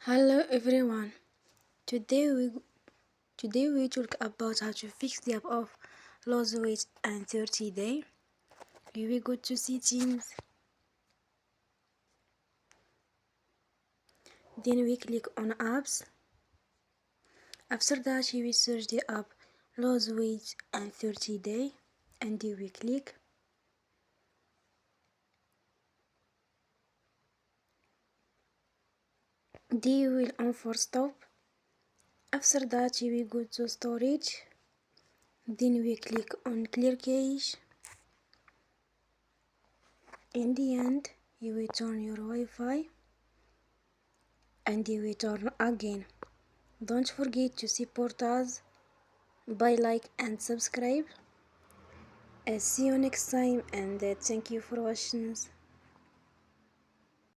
Hello everyone. Today we today we talk about how to fix the app of lose weight and 30 day. You will go to settings. Then we click on apps. After that you will search the app lose weight and 30 day and you will click. Then you will on for stop. After that you will go to storage. Then we click on clear cache. In the end you will turn your Wi-Fi and you will turn again. Don't forget to support us by like and subscribe. See you next time and thank you for watching.